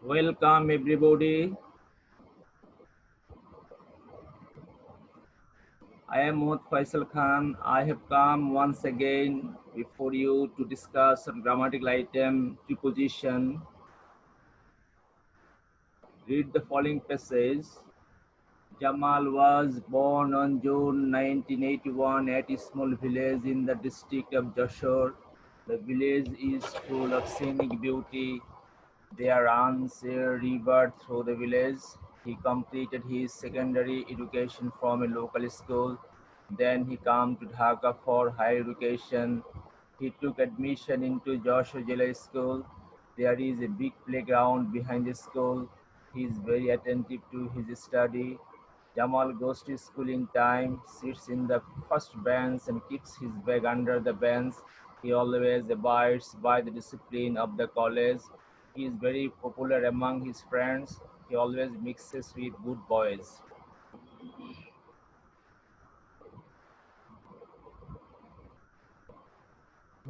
Welcome everybody. I am Mohd Faisal Khan. I have come once again before you to discuss some grammatical item preposition. Read the following passage. Jamal was born on June 1981 at a small village in the district of Jashore. The village is full of scenic beauty. There runs a river through the village. He completed his secondary education from a local school. Then he came to Dhaka for higher education. He took admission into Joshua Jela School. There is a big playground behind the school. He is very attentive to his study. Jamal goes to school in time, sits in the first bench and keeps his bag under the bench. He always abides by the discipline of the college. He is very popular among his friends. He always mixes with good boys.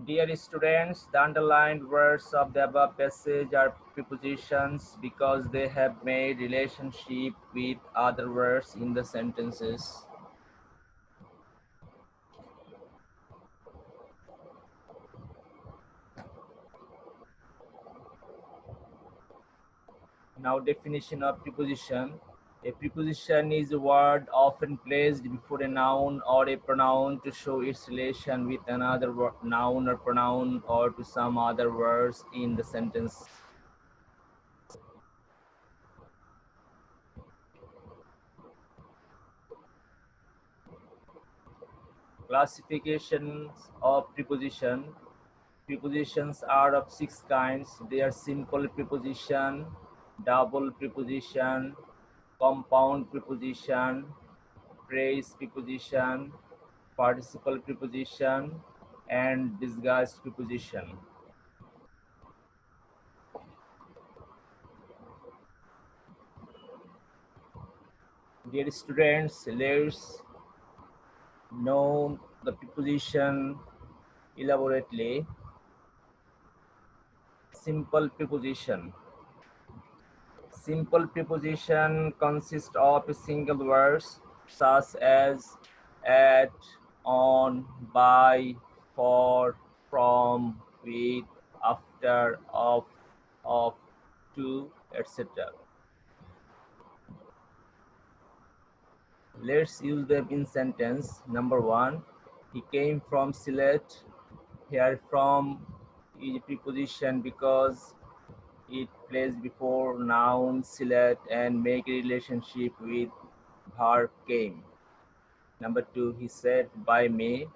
Dear students, the underlined words of the above passage are prepositions because they have made relationship with other words in the sentences. Now, definition of preposition. A preposition is a word often placed before a noun or a pronoun to show its relation with another noun or pronoun or to some other words in the sentence. Classifications of preposition. Prepositions are of 6 kinds. They are simple preposition, double preposition, compound preposition, phrase preposition, participle preposition, and disguised preposition. Dear students, let's know the preposition elaborately. Simple preposition. Simple preposition consists of a single words such as at, on, by, for, from, with, after, of, to, etc. Let's use them in sentence. Number 1, he came from Sylhet. Here from is a preposition because it plays before noun Sylhet and make a relationship with verb came. Number 2, he said by me.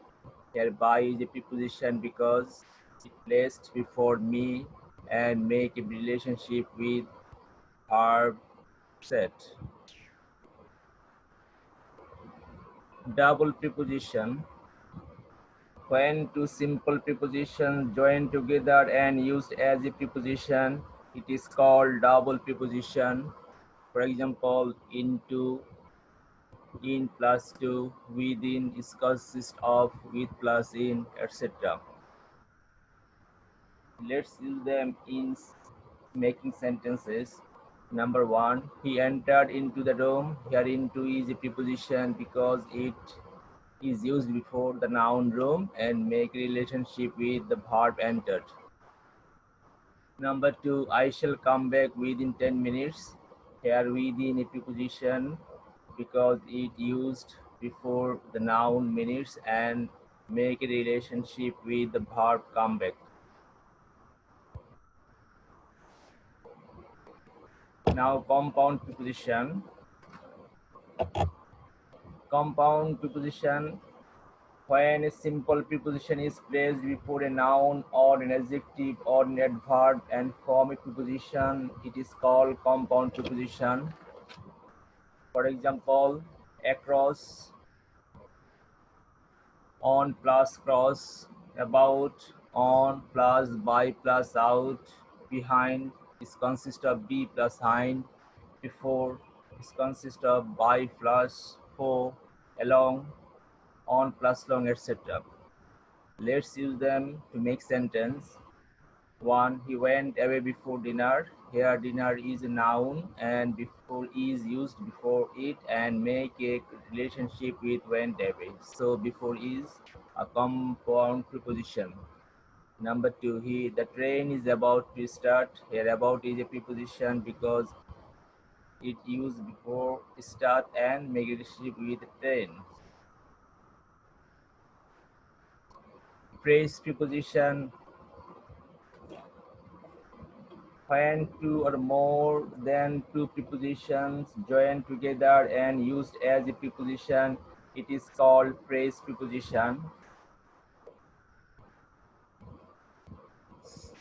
Here by is a preposition because it placed before me and make a relationship with verb said. Double preposition. When two simple prepositions join together and used as a preposition, it is called double preposition. For example, into, in plus to, within is consists of, with plus in, etc. Let's use them in making sentences. Number 1, he entered into the room. Here into is a preposition because it is used before the noun room and make relationship with the verb entered. Number 2, I shall come back within 10 minutes. Here within a preposition because it used before the noun minutes and make a relationship with the verb come back. Now compound preposition. Compound preposition. When a simple preposition is placed before a noun or an adjective or an adverb and form a preposition, it is called compound preposition. For example, across, on plus cross, about, on plus by plus out, behind is consist of be plus hind, before is consist of by plus for, along, on plus long, etc. Let's use them to make sentence. 1. He went away before dinner. Here dinner is a noun and before is used before it and make a relationship with went away. So before is a compound preposition. Number 2, the train is about to start. Here about is a preposition because it used before start and make a relationship with train. Phrase preposition: when two or more than two prepositions join together and used as a preposition, it is called phrase preposition,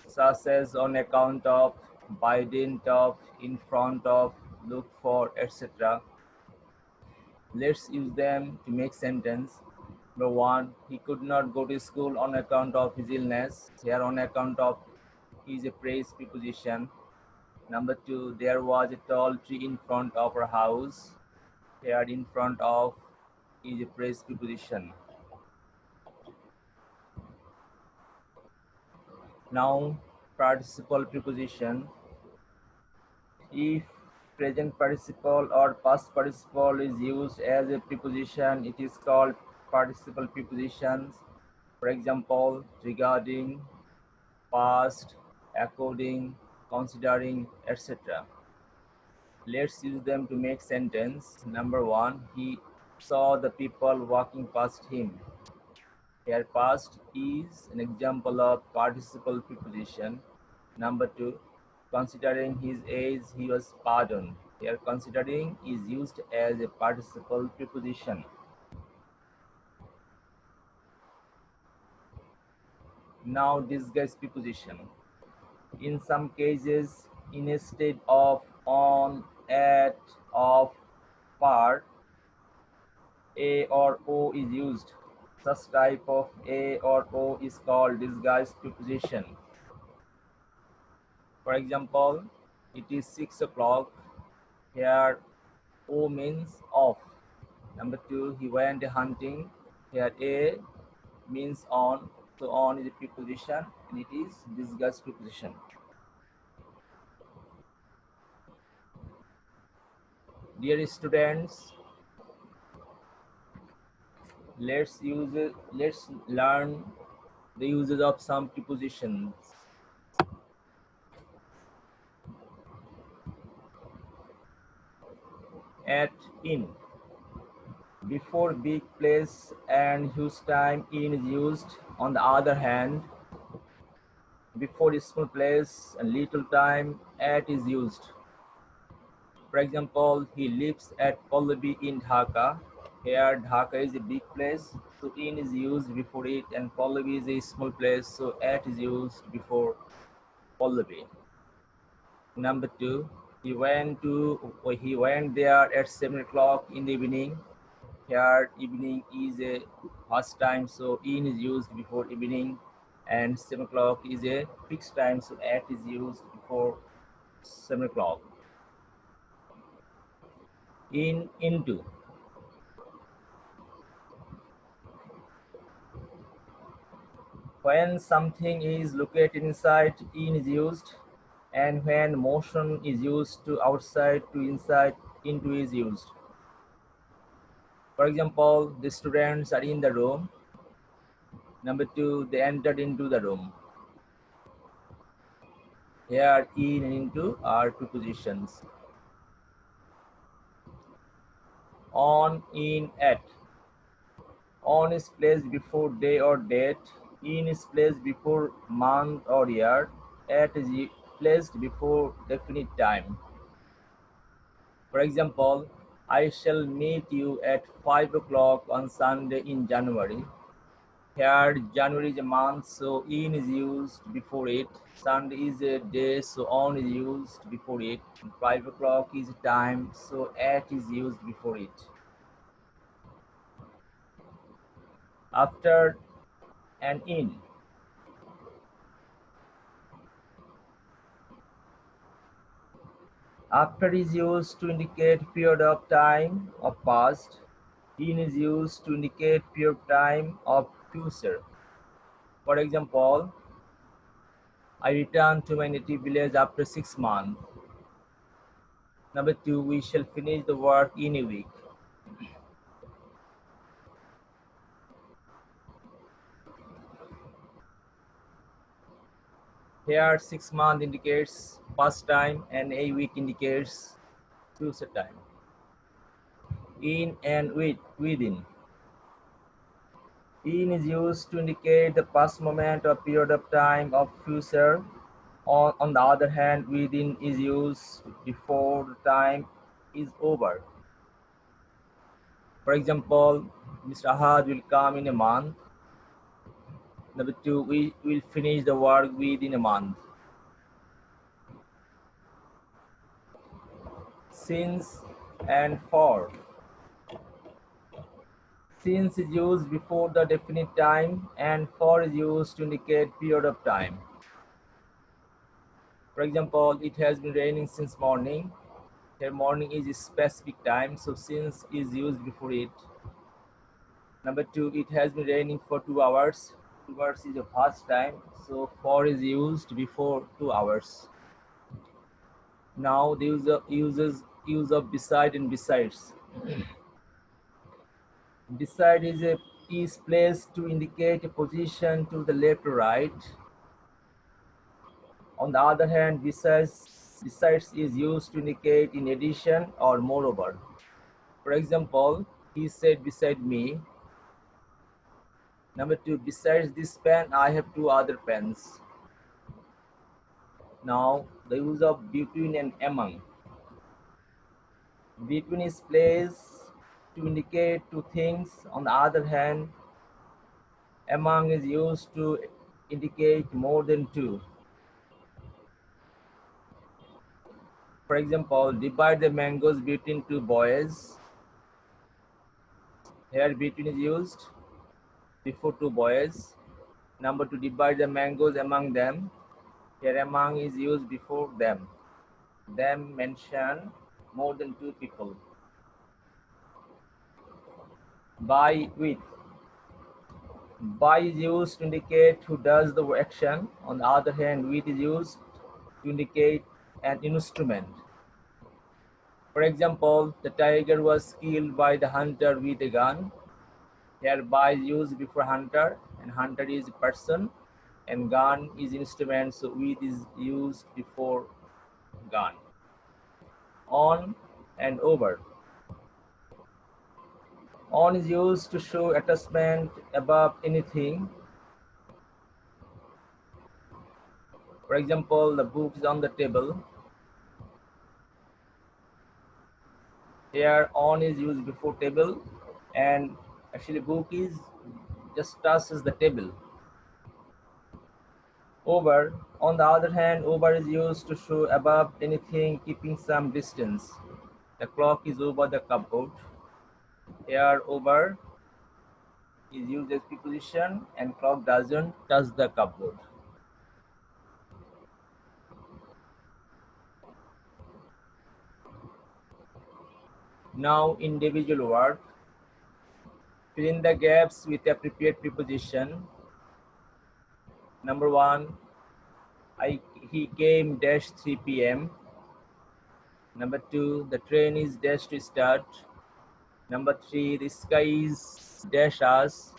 such as on account of, by dint of, in front of, look for, etc. Let's use them to make sentence. Number 1, he could not go to school on account of his illness. Here on account of is a phrase preposition. Number 2, there was a tall tree in front of our house. Here in front of is a phrase preposition. Now participle preposition. If present participle or past participle is used as a preposition, it is called participle prepositions. For example, regarding, past, according, considering, etc. Let's use them to make sentence. Number 1, he saw the people walking past him. Here past is an example of participle preposition. Number 2, considering his age, he was pardoned. Here considering is used as a participle preposition. Now disguise preposition. In some cases, instead of, on, at, of, part, a or o is used. Such type of a or o is called disguised preposition. For example, it is 6 o'clock. Here o means off. Number 2, he went hunting. Here a means on. So on is a preposition and it is disguised preposition. Dear students, let's learn the uses of some prepositions. At, in. Before big place and huge time, in is used. On the other hand, before small place and little time, at is used. For example, he lives at Pallavi in Dhaka. Here Dhaka is a big place, so in is used before it, and Pallavi is a small place, so at is used before Pallavi. Number 2, he went there at 7 o'clock in the evening. Here evening is a past time, so in is used before evening, and 7 o'clock is a fixed time, so at is used before 7 o'clock. Into. When something is located inside, in is used, and when motion is used to outside to inside, into is used. For example, the students are in the room. Number 2, they entered into the room. Here in and into are prepositions. On, in, at. On is placed before day or date. In is placed before month or year. At is placed before definite time. For example, I shall meet you at 5 o'clock on Sunday in January. Here January is a month, so in is used before it. Sunday is a day, so on is used before it. And 5 o'clock is time, so at is used before it. After and in. After is used to indicate period of time of past. In is used to indicate period of time of future. For example, I returned to my native village after 6 months. Number 2, we shall finish the work in a week. Here 6 months indicates past time and a week indicates future time. In and within. In is used to indicate the past moment or period of time of future. On the other hand, within is used before the time is over. For example, Mr. Ahad will come in a month. Number 2, we will finish the work within a month. Since and for. Since is used before the definite time and for is used to indicate period of time. For example, it has been raining since morning. Here morning is a specific time, so since is used before it. Number 2, it has been raining for 2 hours. 2 hours is a past time, so for is used before 2 hours. Now the user uses use of beside and besides. Beside is placed to indicate a position to the left or right. On the other hand, besides is used to indicate in addition or moreover. For example, he said beside me. Number 2, besides this pen, I have 2 other pens. Now, the use of between and among. Between is placed to indicate two things. On the other hand, among is used to indicate more than two. For example, divide the mangoes between 2 boys. Here between is used before 2 boys. Number 2, divide the mangoes among them. Here among is used before them. Them mention more than 2 people. By with. By is used to indicate who does the action. On the other hand, with is used to indicate an instrument. For example, the tiger was killed by the hunter with a gun. Here by is used before hunter, and hunter is a person and gun is instrument, so with is used before gun. On and over. On is used to show attachment above anything. For example, the book is on the table. Here on is used before table, and actually book is just touches the table. Over, on the other hand, over is used to show above anything keeping some distance. The clock is over the cupboard. Here over is used as preposition and clock doesn't touch the cupboard. Now individual word. Fill in the gaps with appropriate preposition. Number 1, he came dash 3 p.m. Number 2, the train is dash to start. Number 3, the sky is dash us.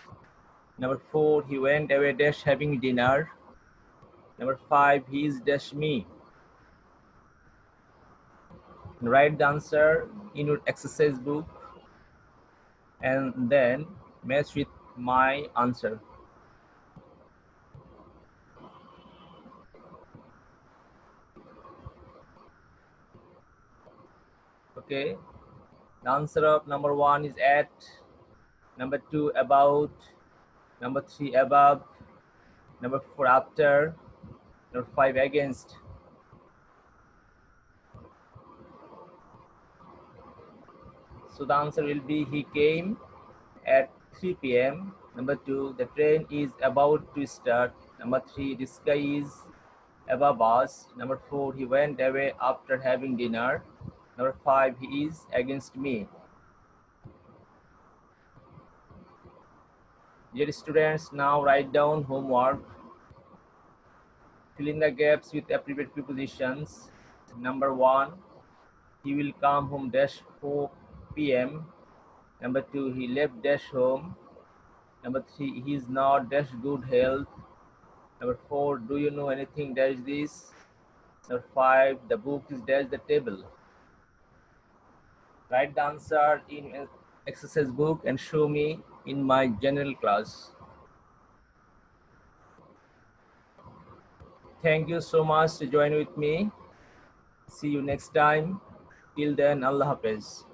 Number 4, he went away dash having dinner. Number 5, he is dash me. Write the answer in your exercise book and then match with my answer. Okay, the answer of number 1 is at, number 2 about, number 3 above, number 4 after, number 5 against. So the answer will be he came at 3 p.m. Number 2, the train is about to start. Number 3, the sky is above us. Number 4, he went away after having dinner. Number 5, he is against me. Dear students, now write down homework. Fill in the gaps with appropriate prepositions. Number 1, he will come home dash 4 p.m. Number 2, he left dash home. Number 3, he is not dash good health. Number 4, do you know anything dash this? Number 5, the book is dash the table. Write the answer in an exercise book and show me in my general class. Thank you so much to join with me. See you next time. Till then, Allah Hafiz.